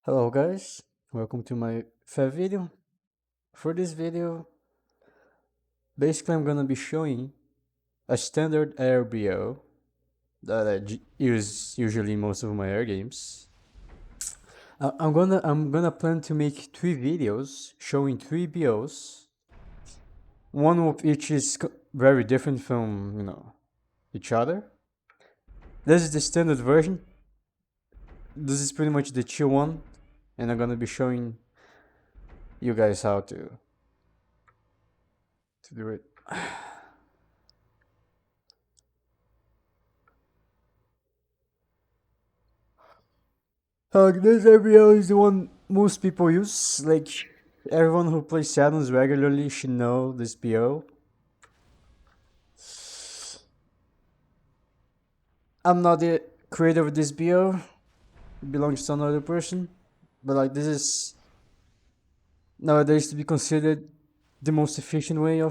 Hello guys, welcome to my FAF video. For this video, basically I'm gonna be showing a standard AirBO that I use usually in most of my air games. I'm gonna plan to make 3 videos showing 3 BOs. One of each is very different from each other. This is the standard version. This is pretty much the chill one, and I'm gonna be showing you guys how to do it. This RBO is the one most people use. Like, everyone who plays Setons regularly should know this BO. I'm not the creator of this BO. It belongs to another person. But like, this is nowadays to be considered the most efficient way you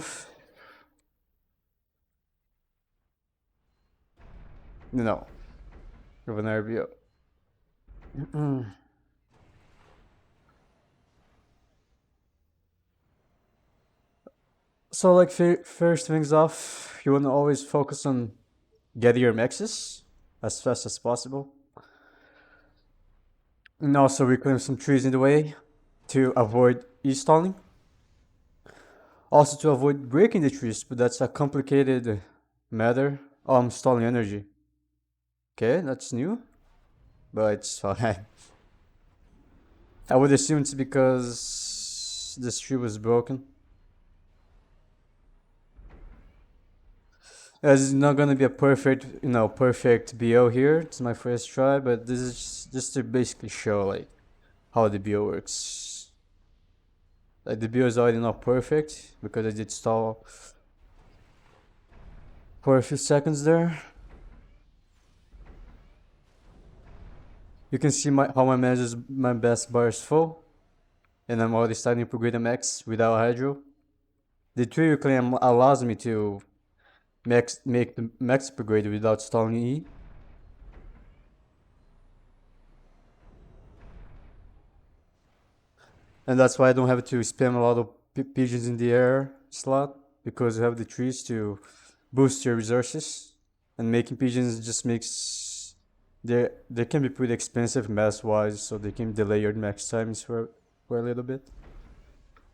know, of an RBO. So like, first things off, you want to always focus on getting your maxes as fast as possible. And also reclaim some trees in the way to avoid e-stalling. Also to avoid breaking the trees, but that's a complicated matter. Oh, I'm stalling energy. Okay, that's new, but it's fine. I would assume it's because this tree was broken. It's not gonna be a perfect BO here. It's my first try, but this is just to basically show like how the BO works. Like, the BO is already not perfect because I did stall for a few seconds there. You can see how my best bar is full, and I'm already starting to upgrade the max without hydro. The tree reclaim allows me to make the max upgrade without stalling E. And that's why I don't have to spam a lot of pigeons in the air slot, because you have the trees to boost your resources. And making pigeons just makes they can be pretty expensive mass wise, so they can delay your max times for a little bit.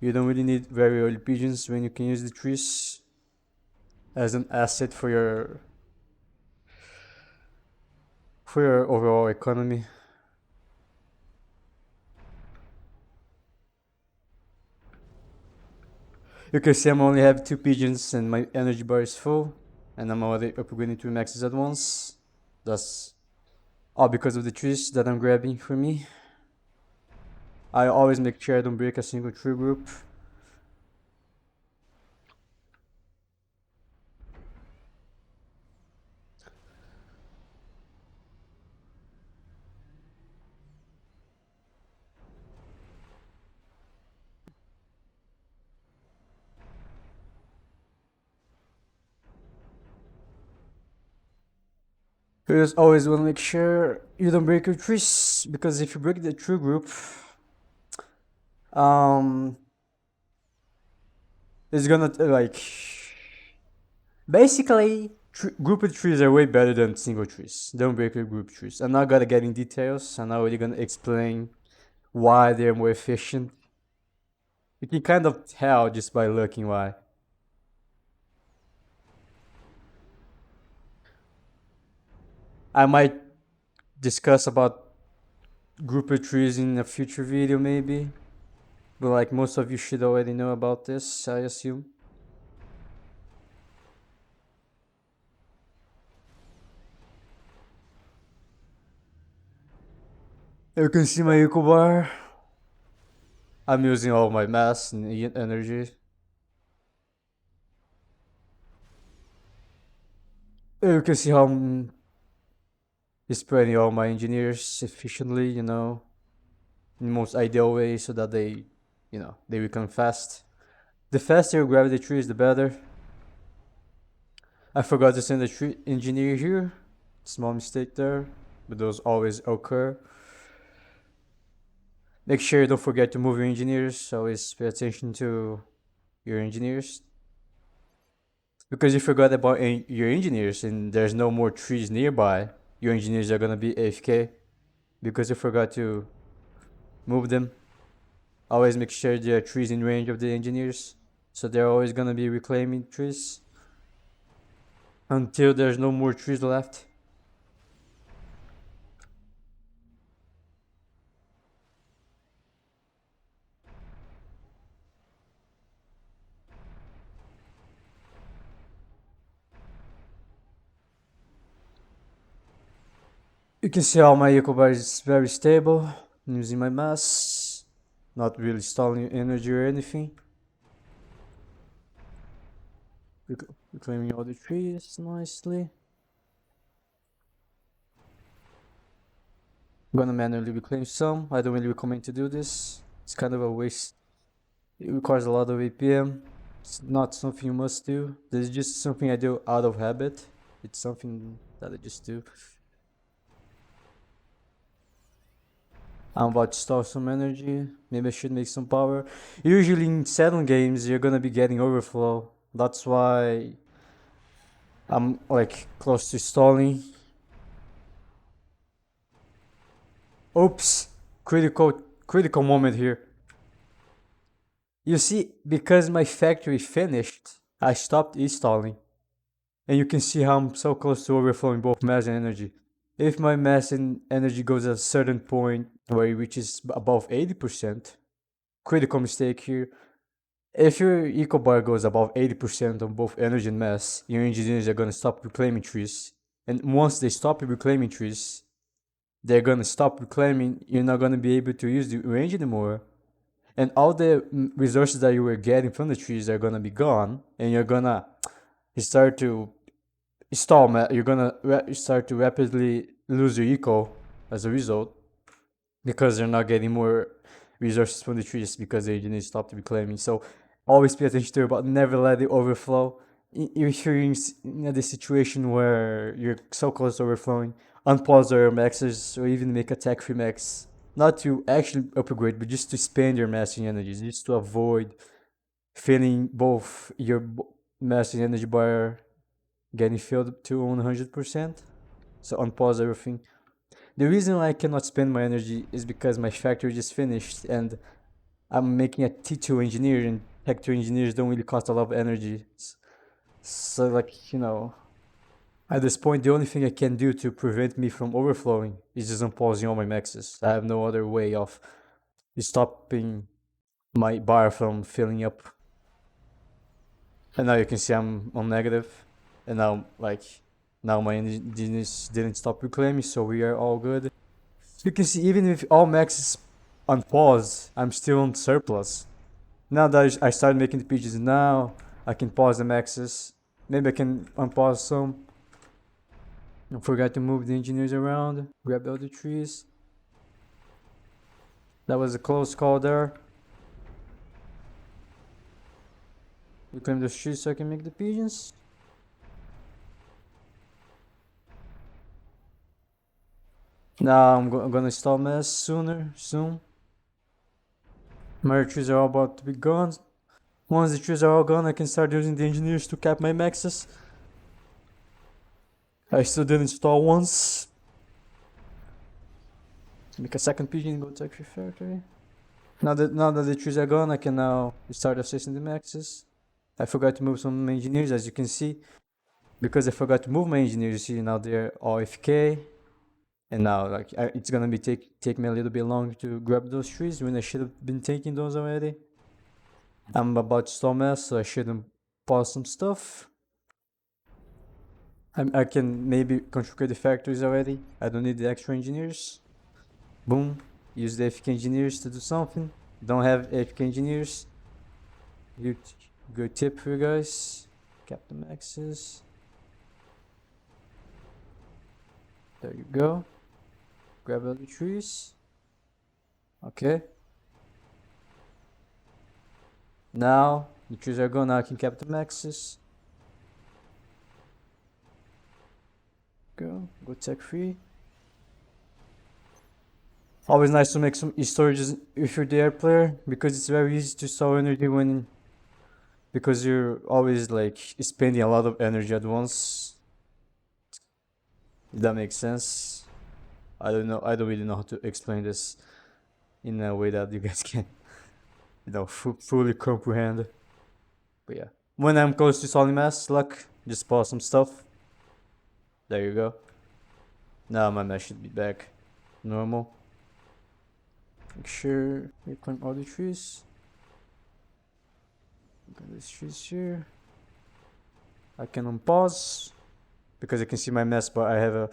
You don't really need very early pigeons when you can use the trees as an asset for your overall economy. You can see I'm only have 2 pigeons and my energy bar is full, and I'm already upgrading 2 maxes at once. That's all because of the trees that I'm grabbing for me. I always make sure I don't break a single tree group. You just always want to make sure you don't break your trees, because if you break the tree group, um, it's gonna like basically grouped trees are way better than single trees. Don't break your group trees. I'm not gonna get in details. I'm not really gonna explain why they're more efficient. You can kind of tell just by looking why. I might discuss about grouped trees in a future video maybe, but like, most of you should already know about this, I assume. You can see my eco bar. I'm using all my mass and energy. You can see how I'm spreading all my engineers efficiently, in the most ideal way, so that they become fast. The faster you grab the trees, the better. I forgot to send the tree engineer here. Small mistake there, but those always occur. Make sure you don't forget to move your engineers. Always pay attention to your engineers. Because you forgot about your engineers and there's no more trees nearby, your engineers are gonna be AFK because you forgot to move them. Always make sure there are trees in range of the engineers, so they're always gonna be reclaiming trees until there's no more trees left. You can see how my eco bar is very stable. I'm using my mass, not really stalling energy or anything. Reclaiming all the trees nicely. I'm gonna manually reclaim some. I don't really recommend to do this. It's kind of a waste. It requires a lot of APM. It's not something you must do. This is just something I do out of habit. It's something that I just do. I'm about to store some energy. Maybe I should make some power. Usually in Seton games, you're gonna be getting overflow. That's why I'm like close to stalling. Oops! Critical moment here. You see, because my factory finished, I stopped installing. And you can see how I'm so close to overflowing both mass and energy. If my mass and energy goes at a certain point where it reaches above 80%, critical mistake here. If your eco bar goes above 80% on both energy and mass, your engineers are gonna stop reclaiming trees. And once they stop reclaiming trees, they're gonna stop reclaiming, you're not gonna be able to use the range anymore. And all the resources that you were getting from the trees are gonna be gone, and you're gonna start to stall. You're gonna start to rapidly lose your eco as a result, because they're not getting more resources from the trees because the engineers stopped reclaiming. So always pay attention to it, but never let it overflow. If you're in the situation where you're so close to overflowing, unpause your maxes or even make attack free max. Not to actually upgrade, but just to spend your mass and energies, just to avoid filling both your mass and energy bar getting filled to 100%. So unpause everything. The reason why I cannot spend my energy is because my factory just finished and I'm making a T2 engineer, and Tech 2 engineers don't really cost a lot of energy. So like, at this point, the only thing I can do to prevent me from overflowing is just unpausing all my maxes. I have no other way of stopping my bar from filling up. And now you can see I'm on negative. And now my engineers didn't stop reclaiming, so we are all good. You can see even if all maxes unpause, I'm still on surplus. Now that I started making the pigeons, now I can pause the maxes. Maybe I can unpause some. Don't forget to move the engineers around. Grab all the trees. That was a close call there. Reclaim those trees so I can make the pigeons. Now I'm gonna install mass soon. My trees are all about to be gone. Once the trees are all gone, I can start using the engineers to cap my maxes. I still didn't install once. Make a second pigeon and go to factory factory. Now that the trees are gone, I can now start assessing the maxes. I forgot to move some engineers, as you can see. Because I forgot to move my engineers, you see now they're all AFK. And now it's gonna be take me a little bit longer to grab those trees when I should have been taking those already. I'm about to stall mass, so I shouldn't pause some stuff. I can maybe configure the factories already. I don't need the extra engineers. Boom. Use the AFK engineers to do something. Don't have AFK engineers. Good tip for you guys. Cap the maxes. There you go. Grab all the trees. Okay. Now the trees are gone. Now I can cap the maxes. Go tech free. Always nice to make some storages if you're the air player, because it's very easy to store energy when, because you're always like spending a lot of energy at once. If that makes sense. I don't know. I don't really know how to explain this in a way that you guys can, fully comprehend. But yeah, when I'm close to solid mass, luck, just pause some stuff. There you go. Now my mass should be back normal. Make sure we climb all the trees. Got these trees here. I can unpause because I can see my mass bar. I have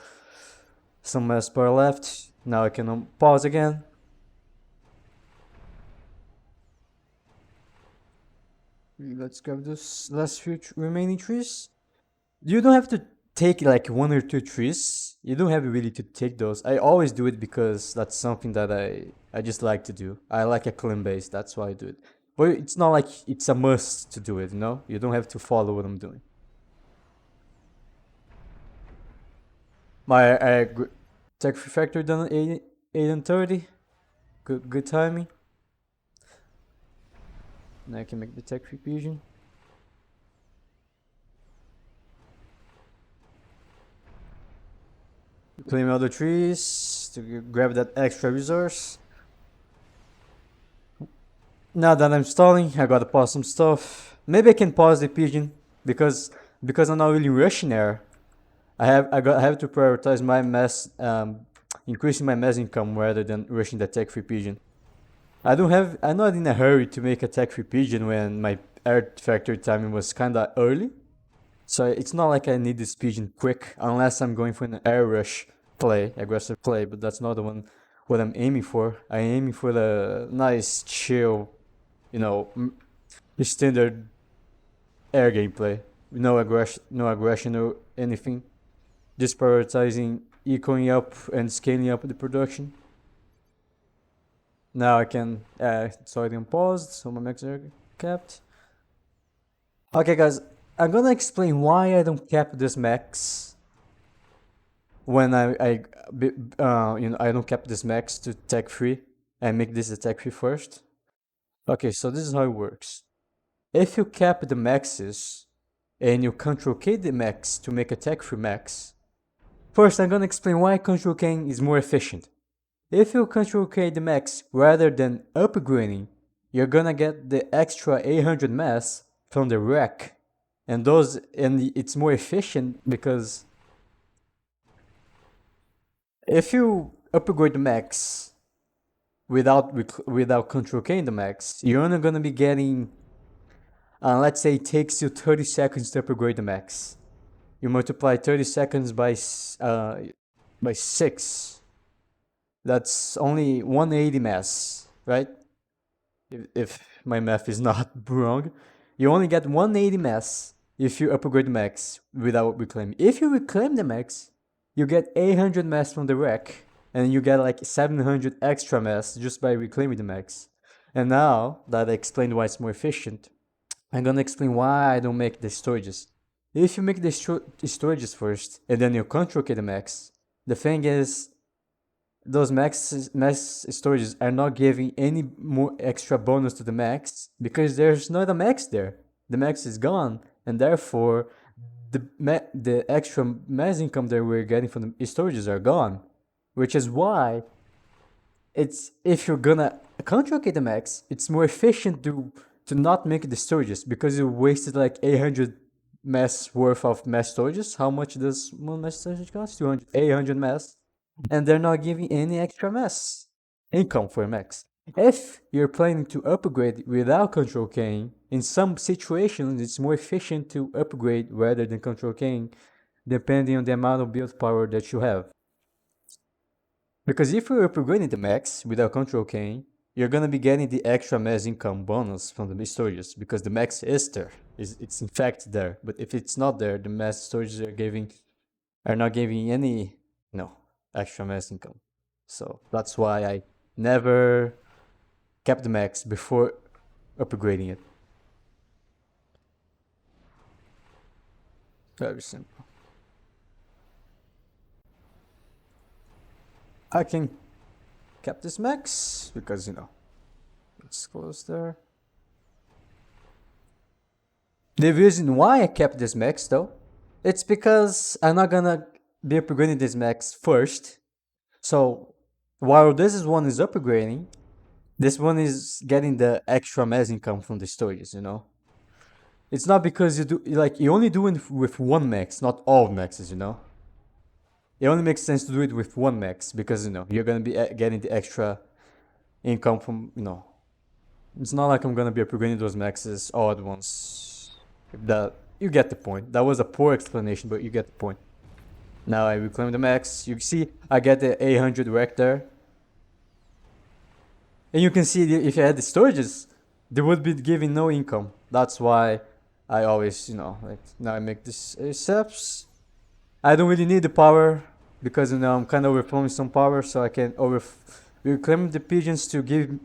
some mass bar left. Now I can unpause again. Let's grab those last few remaining trees. You don't have to take like one or two trees. You don't have really to take those. I always do it because that's something that I just like to do. I like a clean base. That's why I do it. But it's not like it's a must to do it, you know? You don't have to follow what I'm doing. My tech factory done at 8 and 30. Good timing. Now I can make the tech fusion. Claim all the trees to grab that extra resource. Now that I'm stalling, I gotta pause some stuff. Maybe I can pause the pigeon because I'm not really rushing there. I have to prioritize my mass, increasing my mass income rather than rushing the tech free pigeon. I'm not in a hurry to make a tech free pigeon when my air factory timing was kinda early. So it's not like I need this pigeon quick unless I'm going for an air rush play, aggressive play, but that's not the one what I'm aiming for. I'm aiming for the nice chill, standard air gameplay. No aggression or anything. Just prioritizing ecoing up and scaling up the production. Now I can it's already unpaused, so my max are capped. Okay guys, I'm gonna explain why I don't cap this max when I don't cap this max to tech free and make this a tech free first. Okay, so this is how it works. If you cap the maxes and you control K the max to make a tech free max, first I'm gonna explain why control K is more efficient. If you control K the max rather than upgrading, you're gonna get the extra 800 mass from the rack, and it's more efficient because if you upgrade the max without control K in the max, you're only gonna be getting, let's say it takes you 30 seconds to upgrade the max. You multiply 30 seconds by 6. That's only 180 mass, right? If my math is not wrong, you only get 180 mass if you upgrade the max without reclaim. If you reclaim the max, you get 800 mass from the rack, and you get like 700 extra mass just by reclaiming the max. And now that I explained why it's more efficient, I'm gonna explain why I don't make the storages. If you make the storages first and then you control K the max, the thing is, those mass storages are not giving any more extra bonus to the max because there's not a max there. The max is gone, and therefore the extra mass income that we're getting from the storages are gone, which is why if you're gonna contract the max, it's more efficient to not make the storages because you wasted like 800 mass worth of mass storages. How much does one mass storage cost? 800 mass, and they're not giving any extra mass income for max. If you're planning to upgrade without control keying, in some situations it's more efficient to upgrade rather than control keying, depending on the amount of build power that you have. Because if you're upgrading the max without control keying, you're gonna be getting the extra mass income bonus from the storages because the max is there. It's in fact there. But if it's not there, the mass storages are not giving any extra mass income. So that's why I never kept the max before upgrading it. Very simple. I can kept this max because, you know, it's close there. The reason why I kept this max though, it's because I'm not gonna be upgrading this max first. So while this one is upgrading, this one is getting the extra mass income from the storages, you know? It's not because you do, like, you only do it with one max, not all maxes, you know? It only makes sense to do it with one max because, you know, you're gonna be getting the extra income from, you know. It's not like I'm gonna be upgrading those maxes all at once. That, you get the point. That was a poor explanation, but you get the point. Now I reclaim the max. You see, I get the 800 rec there. And you can see if I had the storages, they would be giving no income. That's why I always, you know, like, now I make this steps. I don't really need the power because, you know, I'm kind of overflowing some power, so I can reclaim the pigeons to give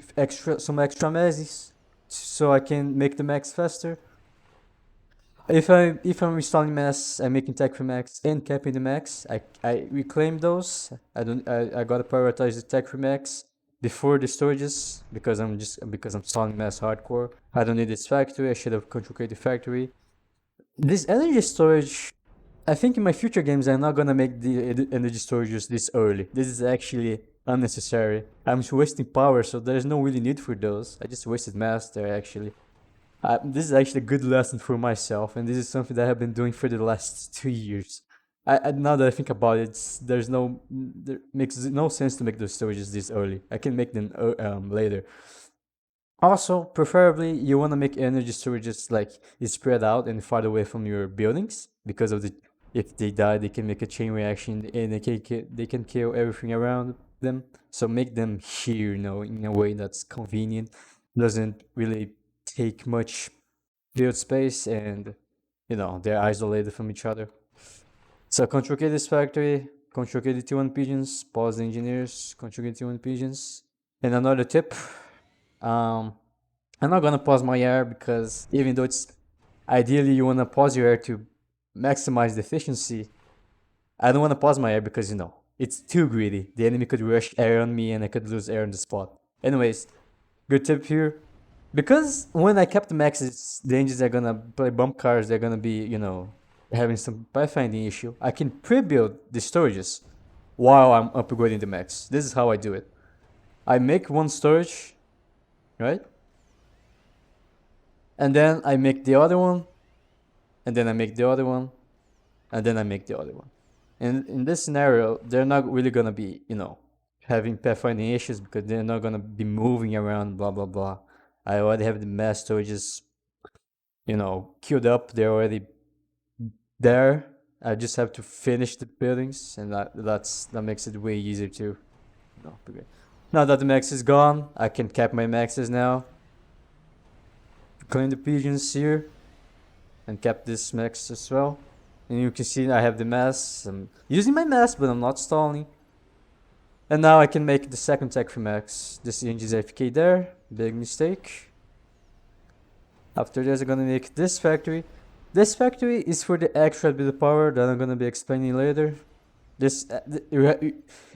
some extra masses, so I can make the max faster. If I'm installing mass, I'm making tech for max and capping the max. I reclaim those. I gotta prioritize the tech for max before the storages because I'm installing mass hardcore. I don't need this factory. I should have control the factory. This energy storage, I think in my future games I'm not gonna make the energy storages this early. This is actually unnecessary. I'm just wasting power, so there's no really need for those. I just wasted mass there actually. This is actually a good lesson for myself, and this is something that I have been doing for the last 2 years. Now that I think about it, there makes no sense to make those storages this early. I can make them later. Also, preferably, you want to make energy storages like spread out and far away from your buildings because of if they die, they can make a chain reaction and they can kill everything around them. So make them here, you know, in a way that's convenient, doesn't really take much build space, and, you know, they're isolated from each other. So control K this factory, control K the T1 pigeons, pause the engineers, control K T1 pigeons. And another tip, I'm not gonna pause my air because even though it's ideally you wanna pause your air to maximize the efficiency, I don't wanna pause my air because, you know, it's too greedy. The enemy could rush air on me and I could lose air on the spot. Anyways, good tip here. Because when I kept the maxes, the engines are gonna play bump cars, they're gonna be, you know, having some pathfinding issue. I can pre-build the storages while I'm upgrading the max. This is how I do it. I make one storage, right? And then I make the other one, and then I make the other one, and then I make the other one. And in this scenario, they're not really gonna be, you know, having pathfinding issues because they're not gonna be moving around, blah blah blah. I already have the mass storages, you know, queued up. They're already there. I just have to finish the buildings, and that makes it way easier to, you know, upgrade. Now that the max is gone, I can cap my maxes now. Clean the pigeons here, and cap this max as well. And you can see I have the mass. I'm using my mass, but I'm not stalling. And now I can make the second tech for max. This engine is AFK there. Big mistake. After this, I'm gonna make this factory. This factory is for the extra bit of power that I'm gonna be explaining later. This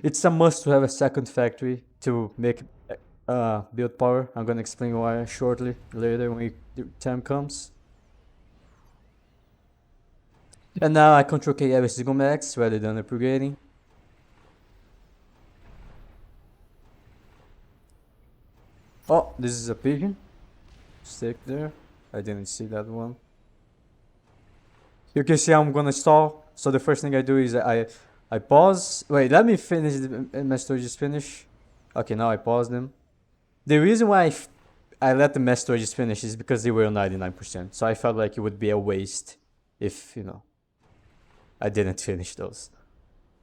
it's a must to have a second factory to make build power. I'm gonna explain why shortly later when the time comes. And now I control K every single max rather than upgrading. Oh, this is a pigeon. Stick there. I didn't see that one. You can see I'm gonna stall. So the first thing I do is I pause. Wait, let me finish my storages finish. Okay, now I pause them. The reason why I let the mass storages finish is because they were 99%. So I felt like it would be a waste if, you know, I didn't finish those.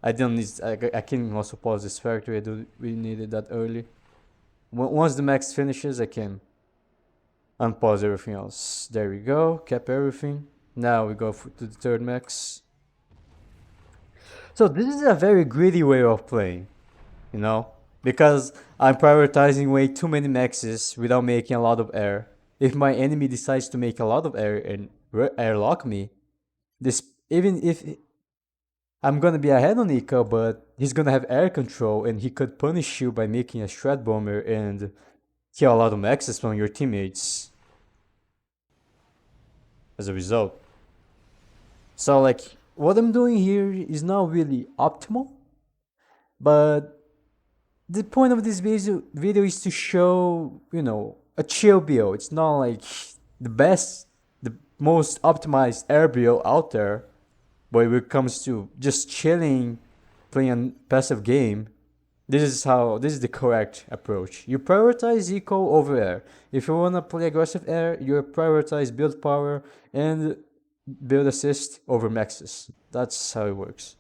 I don't need. I can also pause this factory. I don't really need it that early. Once the max finishes, I can unpause everything else. There we go. Cap everything. Now we go to the third max. So this is a very greedy way of playing, you know, because I'm prioritizing way too many maxes without making a lot of air. If my enemy decides to make a lot of air and airlock me, this even if I'm gonna be ahead on Eco, but he's gonna have air control and he could punish you by making a Shred Bomber and kill a lot of maxes from your teammates as a result. So like what I'm doing here is not really optimal, but the point of this video is to show, a chill build. It's not like the best, the most optimized air build out there, but when it comes to just chilling, playing a passive game, this is the correct approach. You prioritize eco over air. If you wanna play aggressive air, you prioritize build power and build assist over maxes. That's how it works.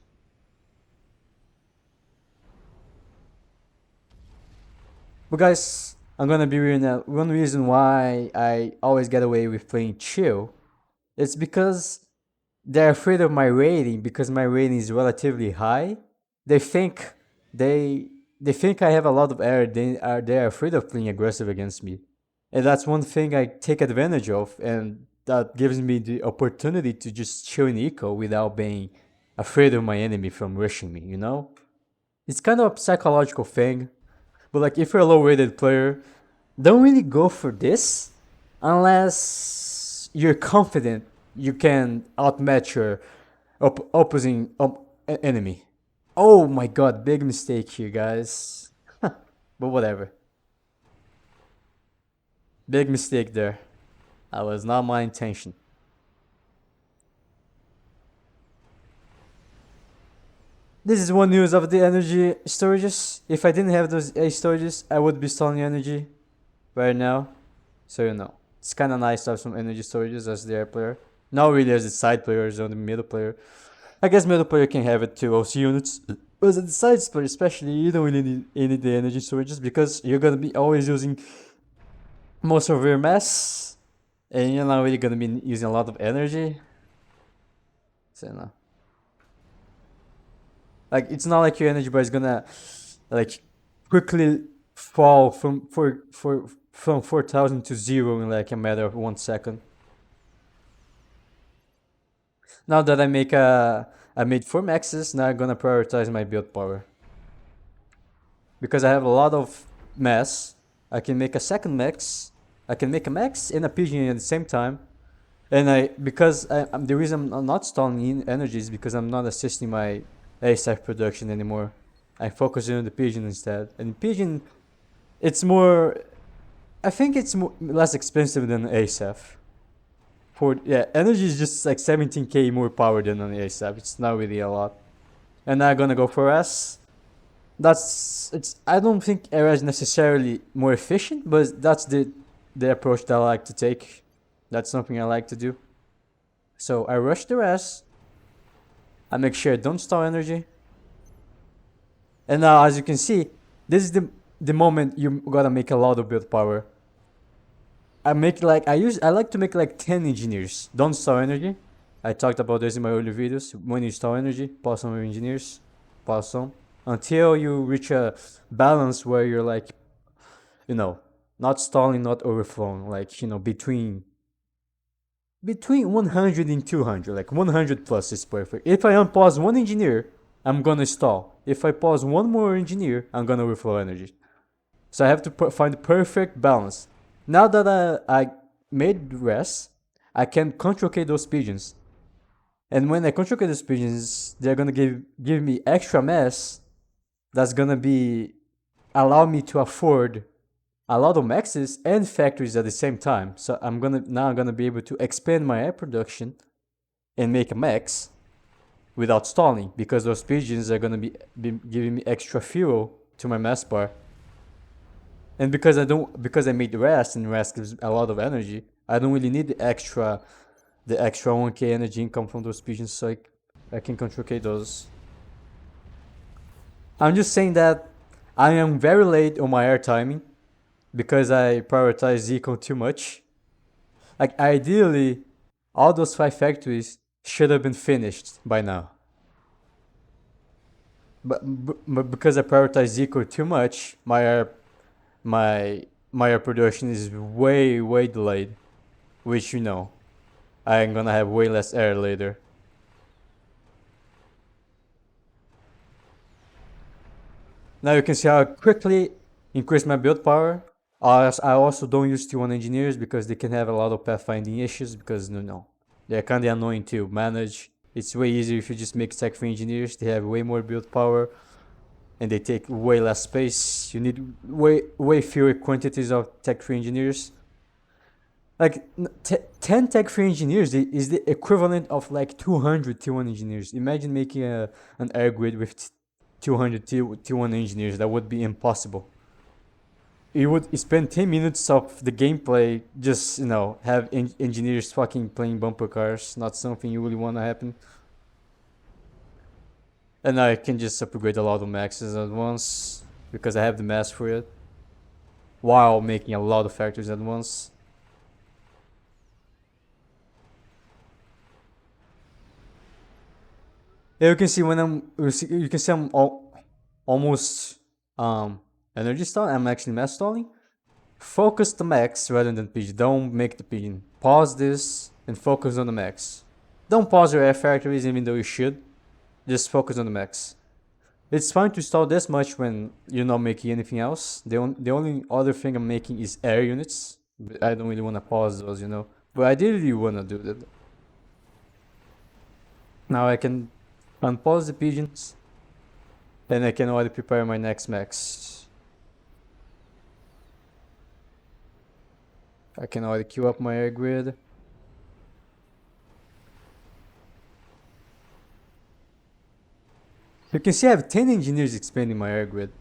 But guys, I'm gonna be real now. One reason why I always get away with playing chill, it's because they're afraid of my rating because my rating is relatively high. They think they think I have a lot of air. They're afraid of playing aggressive against me, and that's one thing I take advantage of, and that gives me the opportunity to just chill in eco without being afraid of my enemy from rushing me. It's kind of a psychological thing. But like if you're a low rated player, don't really go for this unless you're confident you can outmatch your opposing enemy. Oh my god, big mistake here, guys. But whatever. Big mistake there. That was not my intention. This is one news of the energy storages. If I didn't have those storages, I would be stalling energy right now. So it's kind of nice to have some energy storages as the air player. Not really as the side player, as on the middle player. I guess middle player can have it too, OC units. But as the side player especially, you don't really need any of the energy storages because you're gonna be always using most of your mass, and you're not really gonna be using a lot of energy. So like it's not like your energy bar is gonna like quickly fall from 4,000 to 0 in like a matter of 1 second. Now that I made 4 maxes, now I'm gonna prioritize my build power. Because I have a lot of mass, I can make a second max, I can make a max and a pigeon at the same time. And the reason I'm not stalling in energy is because I'm not assisting my ASAF production anymore. I'm focusing on the pigeon instead. And pigeon, I think it's less expensive than ASAF. Energy is just like 17k more power than on ASAP. It's not really a lot. And I'm gonna go for S. I don't think era is necessarily more efficient, but that's the approach that I like to take. That's something I like to do. So I rush the rest. I make sure I don't stall energy. And now, as you can see, this is the moment you gotta make a lot of build power. I like to make like 10 engineers. Don't stall energy. I talked about this in my earlier videos. When you stall energy, pause on your engineers. Pause on. Until you reach a balance where you're like, not stalling, not overflowing. Like, between 100 and 200. Like 100 plus is perfect. If I unpause one engineer, I'm gonna stall. If I pause one more engineer, I'm gonna overflow energy. So I have to find the perfect balance. Now that I made rest, I can controlcate those pigeons. And when I controlcate those pigeons, they're gonna give me extra mass that's gonna allow me to afford a lot of maxes and factories at the same time. So I'm gonna be able to expand my air production and make a max without stalling, because those pigeons are gonna be giving me extra fuel to my mass bar. And because I made rest, and rest gives a lot of energy, I don't really need the extra 1k energy income from those pigeons, so I can controlcate those. I'm just saying that I am very late on my air timing because I prioritize eco too much. Like ideally, all those 5 factories should have been finished by now. But because I prioritize eco too much, my air production is way delayed, which I'm gonna have way less air later. Now you can see how I quickly increase my build power. I also don't use T1 engineers because they can have a lot of pathfinding issues because they're kind of annoying to manage. It's way easier if you just make tech free engineers. They have way more build power and they take way less space. You need way fewer quantities of tech free engineers. Like 10 tech free engineers is the equivalent of like 200 T1 engineers. Imagine making an air grid with 200 T1 engineers. That would be impossible. You would spend 10 minutes of the gameplay just, have engineers fucking playing bumper cars. Not something you really want to happen. And I can just upgrade a lot of maxes at once because I have the mass for it, while making a lot of factories at once. Yeah, you can see I'm almost energy stalling. I'm actually mass stalling. Focus the max rather than pigeon. Don't make the pigeon. Pause this and focus on the max. Don't pause your air factories even though you should. Just focus on the max. It's fine to stall this much when you're not making anything else. The only other thing I'm making is air units. But I don't really want to pause those, But I did really want to do that. Now I can unpause the pigeons. And I can already prepare my next max. I can already queue up my air grid. You can see I have 10 engineers expanding my air grid.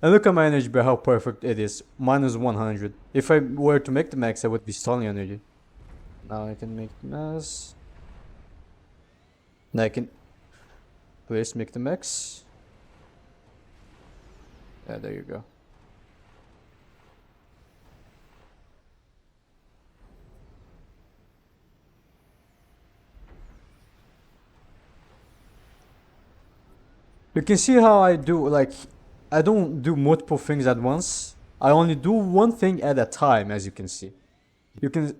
And look at my energy bar, how perfect it is. Minus 100. If I were to make the max, I would be stalling energy. Now I can make the max. Now I can please make the max. Yeah, there you go. You can see how I do, I don't do multiple things at once. I only do one thing at a time, as you can see. You can...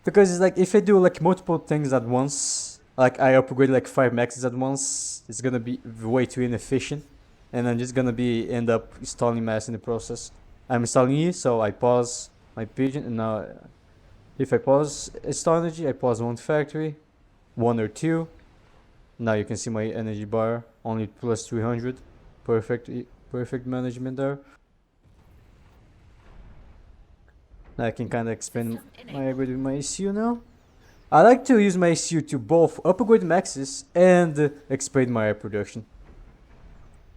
because it's like, if I do like multiple things at once, like I upgrade like 5 maxes at once, it's gonna be way too inefficient. And I'm just gonna end up installing mass in the process. I'm installing E, so I pause my pigeon, and now if I pause install energy, I pause one factory, 1 or 2. Now you can see my energy bar only plus 300. Perfect management there. Now I can kind of expand my upgrade with my ECU now. I like to use my ECU to both upgrade maxes and expand my air production.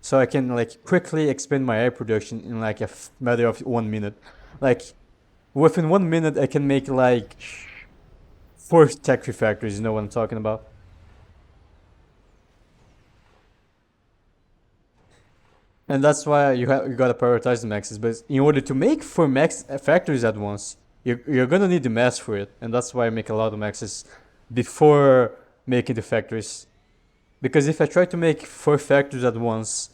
So I can like quickly expand my air production in like a matter of 1 minute. Like within 1 minute I can make like 4 tech factories, you know what I'm talking about. And that's why you gotta prioritize the maxes. But in order to make 4 max factories at once, you're gonna need the mass for it. And that's why I make a lot of maxes before making the factories. Because if I try to make 4 factories at once,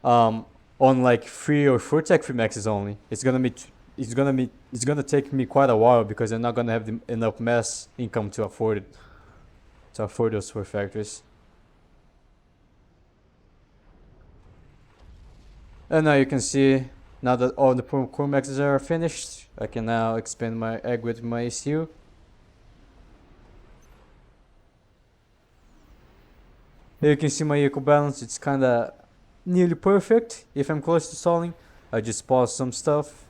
on like 3 or 4 tech free maxes only, it's gonna take me quite a while because I'm not gonna have enough mass income to afford it, to afford those 4 factories. And now you can see, now that all the core maxes are finished, I can now expand my egg with my ECU. Here you can see my eco balance, it's kinda nearly perfect. If I'm close to stalling, I just pause some stuff.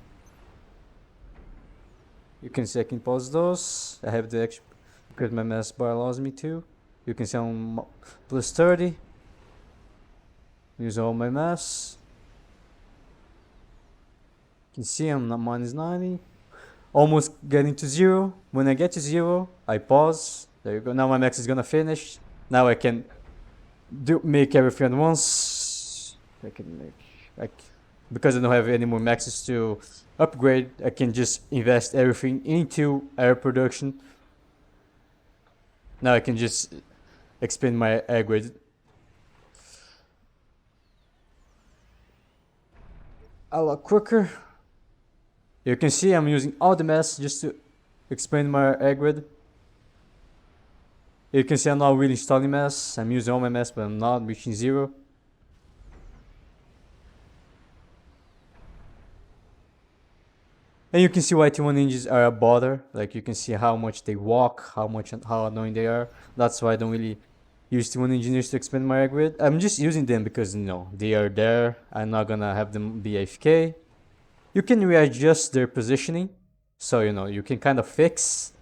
You can see I can pause those. I have the extra because my mass bar allows me to. You can see I'm plus 30. Use all my mass. You can see I'm not minus 90. Almost getting to 0. When I get to 0, I pause. There you go. Now my max is gonna finish. Now I can make everything at once. I can make because I don't have any more maxes to upgrade. I can just invest everything into air production. Now I can just expand my air grid. A lot quicker. You can see I'm using all the mass just to expand my air grid. You can see I'm not really installing mass. I'm using all my mass, but I'm not reaching 0. And you can see why T1 engines are a bother. Like you can see how much they walk, how annoying they are. That's why I don't really use T1 engineers to expand my air grid. I'm just using them because they are there. I'm not gonna have them be AFK. You can readjust their positioning, so you can kind of fix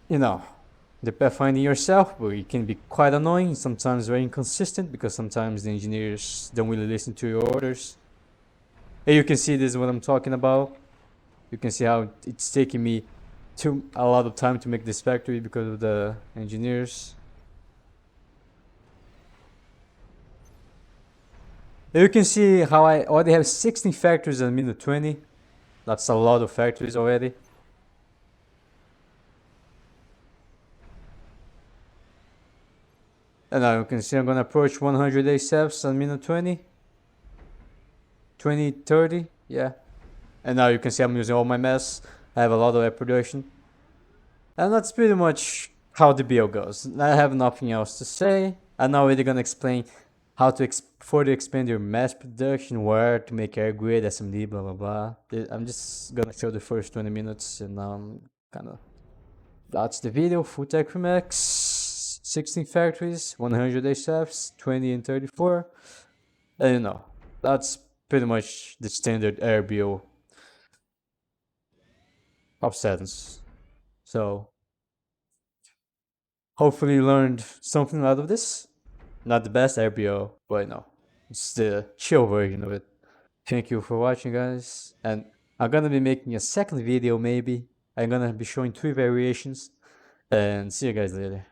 the pathfinding yourself, but it can be quite annoying, sometimes very inconsistent, because sometimes the engineers don't really listen to your orders. And you can see this is what I'm talking about. You can see how it's taking me a lot of time to make this factory because of the engineers. And you can see how I already have 16 factories at minute 20. That's a lot of factories already. And now you can see I'm gonna approach 100 ASAPs on minute 20. 20, 30, yeah. And now you can see I'm using all my mass. I have a lot of air production. And that's pretty much how the build goes. I have nothing else to say. I'm not really gonna explain how to further expand your mass production, where to make air grid, SMD, blah blah blah. I'm just gonna show the first 20 minutes, and that's the video. Full tech from X, 16 factories, 100 ASAPs, 20 and 34. And that's pretty much the standard air build of Setons. So hopefully you learned something out of this. Not the best RBO, but it's the chill version of it. Thank you for watching, guys. And I'm gonna be making a second video maybe. I'm gonna be showing 3 variations. And see you guys later.